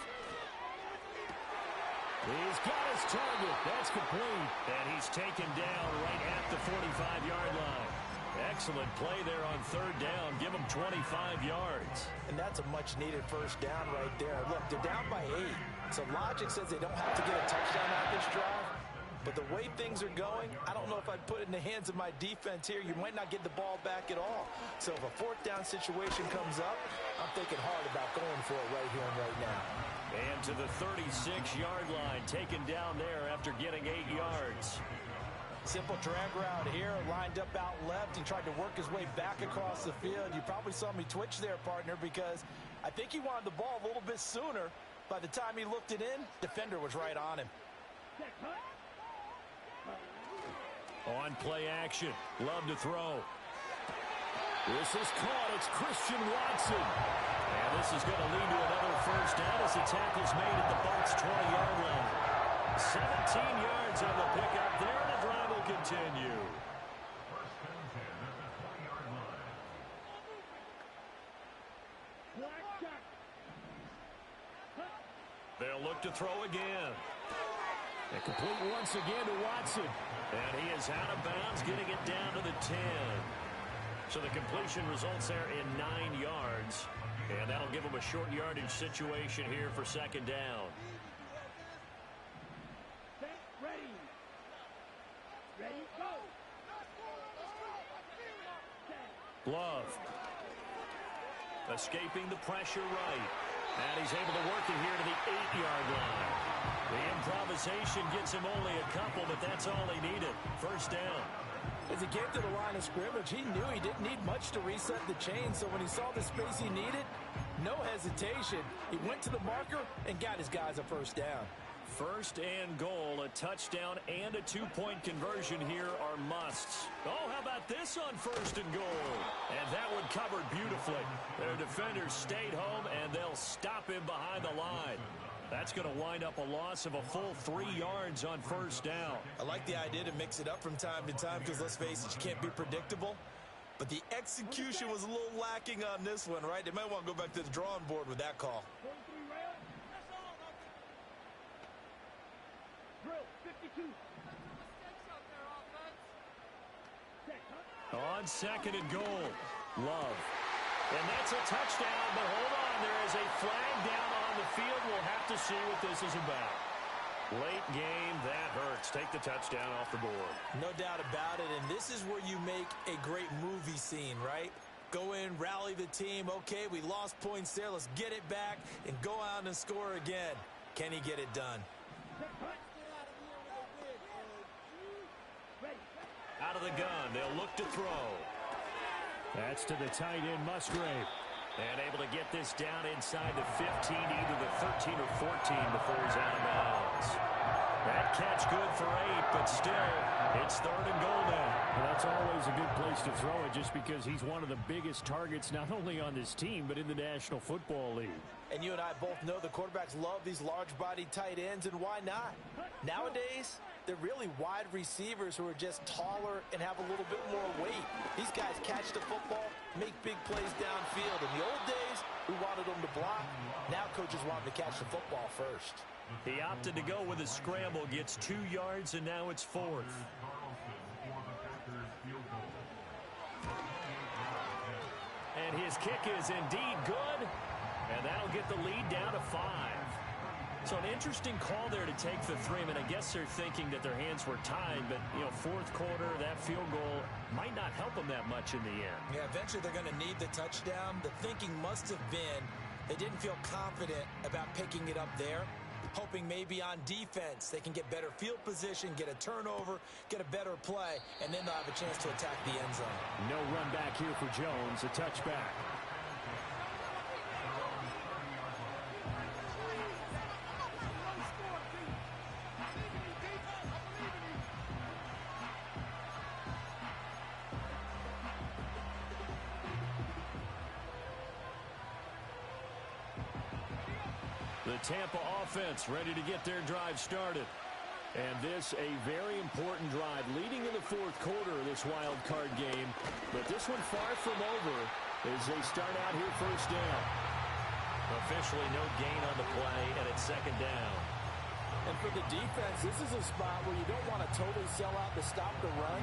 He's got his target. That's complete. And he's taken down right at the 45-yard line. Excellent play there on 3rd down. Give them 25 yards. And that's a much-needed 1st down right there. Look, they're down by 8. So logic says they don't have to get a touchdown out of this drive. But the way things are going, I don't know if I'd put it in the hands of my defense here. You might not get the ball back at all. So if a 4th down situation comes up, I'm thinking hard about going for it right here and right now. And to the 36-yard line, taken down there after getting 8 yards. Simple drag route here, lined up out left. He tried to work his way back across the field. You probably saw me twitch there, partner, because I think he wanted the ball a little bit sooner. By the time he looked it in, defender was right on him. On play action, Love to throw. This is caught. It's Christian Watson. And this is going to lead to another 1st down as the tackle's made at the Bucs' 20-yard line. 17 yards on the pickup there, and the drive will continue. They'll look to throw again. And complete once again to Watson. And he is out of bounds, getting it down to the 10. So the completion results there in 9 yards. And that'll give him a short yardage situation here for 2nd down. Love. Escaping the pressure right. And he's able to work it here to the 8-yard line. The improvisation gets him only a couple, but that's all he needed. 1st down. As he came to the line of scrimmage, he knew he didn't need much to reset the chain, so when he saw the space he needed, no hesitation. He went to the marker and got his guys a 1st down. 1st and goal, a touchdown and a 2-point conversion here are musts. Oh, how about this on 1st and goal? And that one covered beautifully. Their defenders stayed home, and they'll stop him behind the line. That's going to wind up a loss of a full 3 yards on 1st down. I like the idea to mix it up from time to time because, let's face it, you can't be predictable. But the execution was a little lacking on this one, right? They might want to go back to the drawing board with that call. On 2nd and goal, Love. And that's a touchdown, but hold on, there is a flag down on the field. We'll have to see what this is about. Late game, that hurts. Take the touchdown off the board. No doubt about it, and this is where you make a great movie scene, right? Go in, rally the team. Okay, we lost points there. Let's get it back and go out and score again. Can he get it done? Out of the gun, they'll look to throw. That's to the tight end, Musgrave. And able to get this down inside the 15, either the 13 or 14 before he's out of bounds. That catch good for 8, but still, it's 3rd and goal now. Well, that's always a good place to throw it just because he's one of the biggest targets not only on this team but in the National Football League. And you and I both know the quarterbacks love these large-bodied tight ends, and why not? Nowadays, they're really wide receivers who are just taller and have a little bit more weight. These guys catch the football, make big plays downfield. In the old days, we wanted them to block. Now coaches want them to catch the football first. He opted to go with a scramble, gets 2 yards, and now it's 4th. And his kick is indeed good, and that'll get the lead down to 5. So an interesting call there to take the 3. I mean, I guess they're thinking that their hands were tied, but, you know, 4th quarter, that field goal might not help them that much in the end. Yeah, eventually they're going to need the touchdown. The thinking must have been they didn't feel confident about picking it up there, hoping maybe on defense they can get better field position, get a turnover, get a better play, and then they'll have a chance to attack the end zone. No run back here for Jones, a touchback. The Tampa offense ready to get their drive started. And this a very important drive leading in the 4th quarter of this wild card game. But this one far from over as they start out here 1st down. Officially no gain on the play, and it's 2nd down. And for the defense, this is a spot where you don't want to totally sell out to stop the run,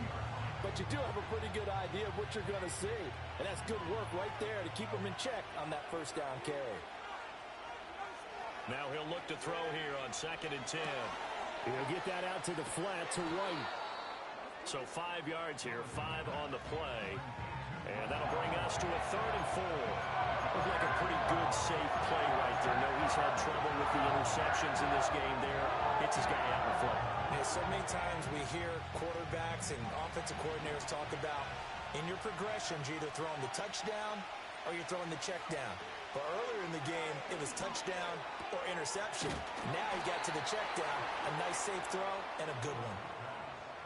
but you do have a pretty good idea of what you're going to see. And that's good work right there to keep them in check on that 1st down carry. Now he'll look to throw here on 2nd and 10. He'll get that out to the flat to White. So 5 yards here, 5 on the play. And that'll bring us to a 3rd and 4. Looked like a pretty good, safe play right there. No, he's had trouble with the interceptions in this game there. Hits his guy out in the flat. Yeah, so many times we hear quarterbacks and offensive coordinators talk about in your progressions, you're either throwing the touchdown or you're throwing the check down. But earlier in the game, it was touchdown or interception. Now he got to the check down, a nice safe throw, and a good one.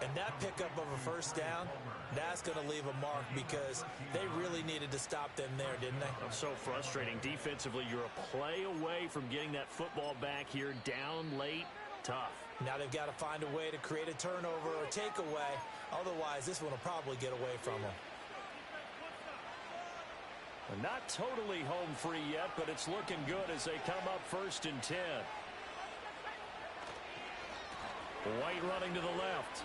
And that pickup of a 1st down, that's going to leave a mark because they really needed to stop them there, didn't they? So frustrating. Defensively, you're a play away from getting that football back here down late. Tough. Now they've got to find a way to create a turnover or takeaway. Otherwise, this one will probably get away from them. Not totally home free yet, but it's looking good as they come up 1st and 10. White running to the left.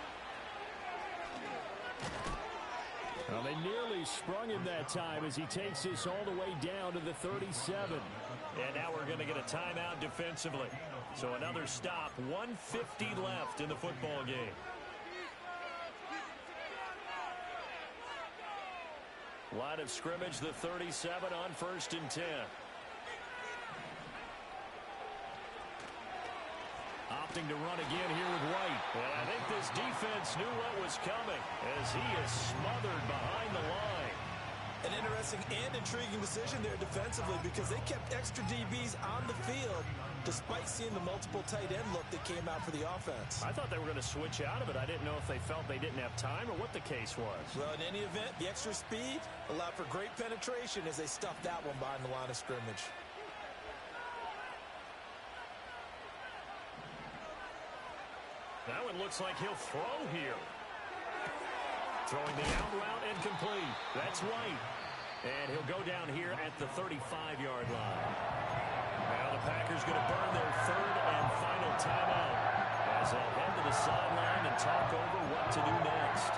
Well, they nearly sprung him that time as he takes this all the way down to the 37. And now we're going to get a timeout defensively. So another stop, 1:50 left in the football game. Line of scrimmage, the 37 on 1st and 10. Opting to run again here with White. And I think this defense knew what was coming as he is smothered behind the line. An interesting and intriguing decision there defensively because they kept extra DBs on the field despite seeing the multiple tight end look that came out for the offense. I thought they were going to switch out of it. I didn't know if they felt they didn't have time or what the case was. Well, in any event, the extra speed allowed for great penetration as they stuffed that one behind the line of scrimmage. That one looks like he'll throw here. Throwing the out route and complete. That's White. And he'll go down here at the 35-yard line. Now the Packers going to burn their 3rd and final timeout as they'll head to the sideline and talk over what to do next.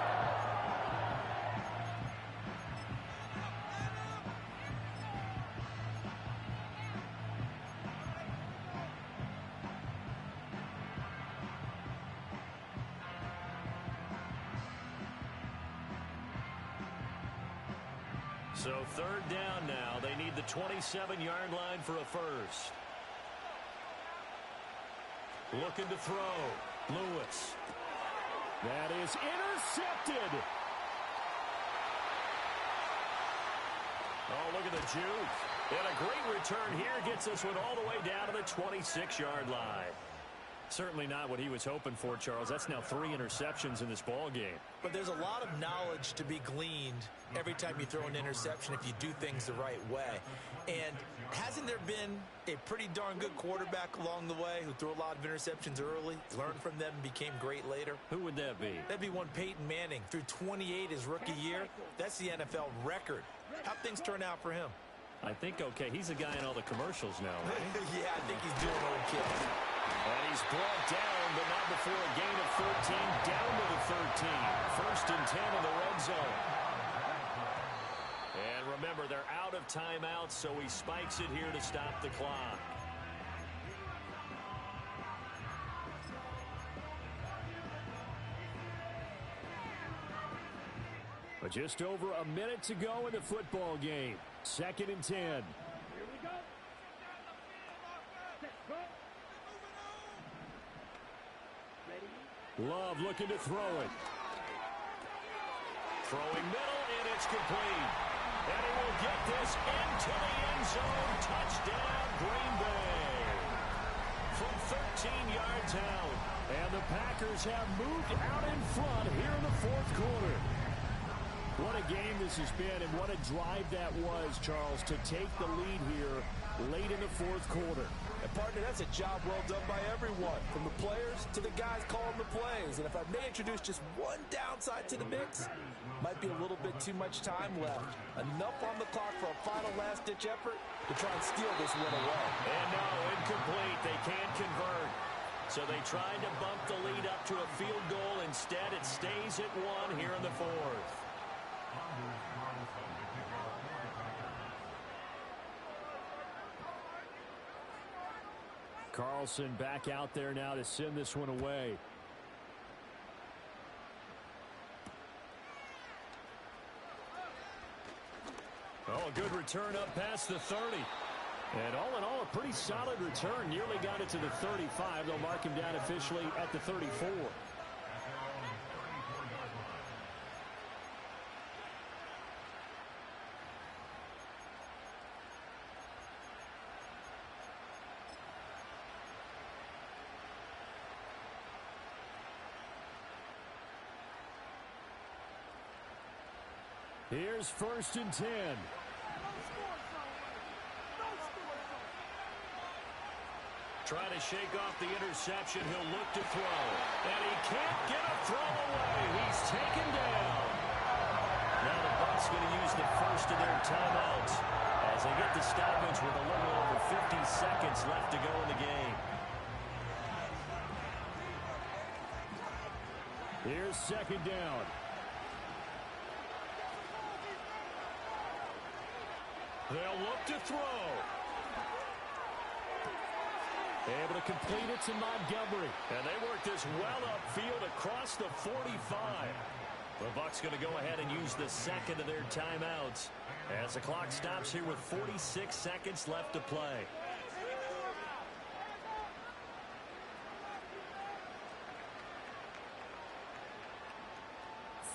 So third down now. They need the 27-yard line for a first. Looking to throw. Lewis. That is intercepted. Oh, look at the juke. And a great return here gets this one all the way down to the 26-yard line. Certainly not what he was hoping for, Charles. That's now 3 interceptions in this ball game. But there's a lot of knowledge to be gleaned every time you throw an interception if you do things the right way. And hasn't there been a pretty darn good quarterback along the way who threw a lot of interceptions early, learned from them, and became great later? Who would that be? That'd be one Peyton Manning. Threw 28 his rookie year. That's the NFL record. How'd things turn out for him? I think okay. He's a guy in all the commercials now, right? Yeah, I think he's doing okay. And he's brought down, but not before a gain of 13, down to the 13. First and 10 in the red zone. And remember, they're out of timeouts, so he spikes it here to stop the clock. But just over a minute to go in the football game. Second and 10. Here we go. Love looking to throw it. Throwing middle, and it's complete. And he will get this into the end zone. Touchdown, Green Bay. From 13 yards out. And the Packers have moved out in front here in the fourth quarter. What a game this has been, and what a drive that was, Charles, to take the lead here late in the fourth quarter. And, partner, that's a job well done by everyone, from the players to the guys calling the plays. And if I may introduce just one downside to the mix, might be a little bit too much time left. Enough on the clock for a final last-ditch effort to try and steal this one away. And no, incomplete. They can't convert. So they tried to bump the lead up to a field goal. Instead, it stays at 1 here in the fourth. Carlson back out there now to send this one away. Oh, a good return up past the 30. And all in all, a pretty solid return. Nearly got it to the 35. They'll mark him down officially at the 34. Here's first and 10. Trying to shake off the interception. He'll look to throw. And he can't get a throw away. He's taken down. Now the Bucs going to use the first of their timeouts as they get the stoppage with a little over 50 seconds left to go in the game. Here's second down. They'll look to throw. Able to complete it to Montgomery. And they work this well upfield across the 45. The Bucs going to go ahead and use the second of their timeouts as the clock stops here with 46 seconds left to play.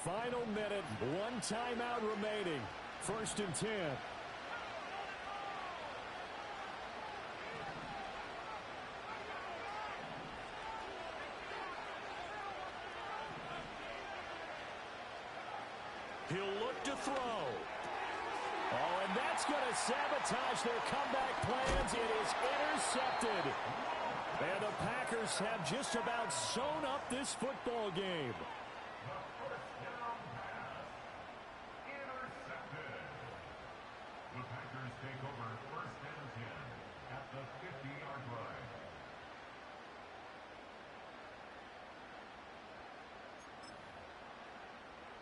Final minute, 1 timeout remaining. First and 10. He'll look to throw. Oh, and that's going to sabotage their comeback plans. It is intercepted. And the Packers have just about sewn up this football game. Intercepted. The Packers take over first and 10 at the 50-yard line.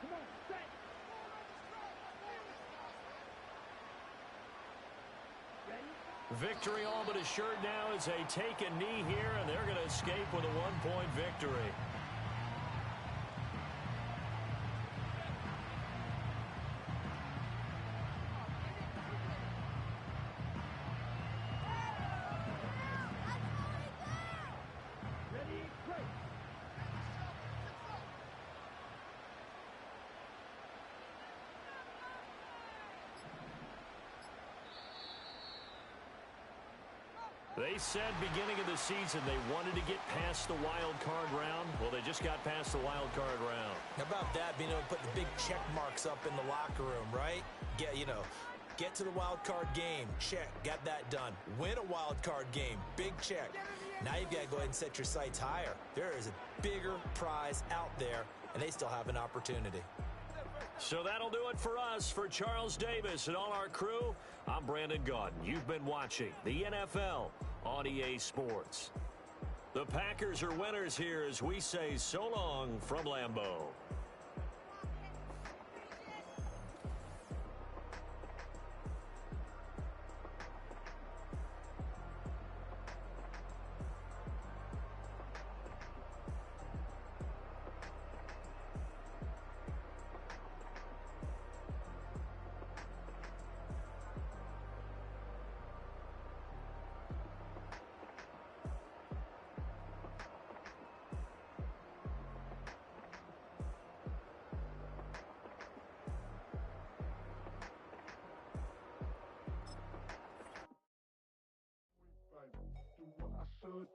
Come on, set. Victory all but assured now as they take a knee here, and they're going to escape with a 1-point victory. They said beginning of the season they wanted to get past the wild card round. Well, they just got past the wild card round. How about that, being able to put the big check marks up in the locker room, right? Get to the wild card game, check, got that done. Win a wild card game, big check. Now you've got to go ahead and set your sights higher. There is a bigger prize out there, and they still have an opportunity. So that'll do it for us. For Charles Davis and all our crew, I'm Brandon Gaudin. You've been watching the NFL on EA Sports. The Packers are winners here as we say so long from Lambeau. Do what I could,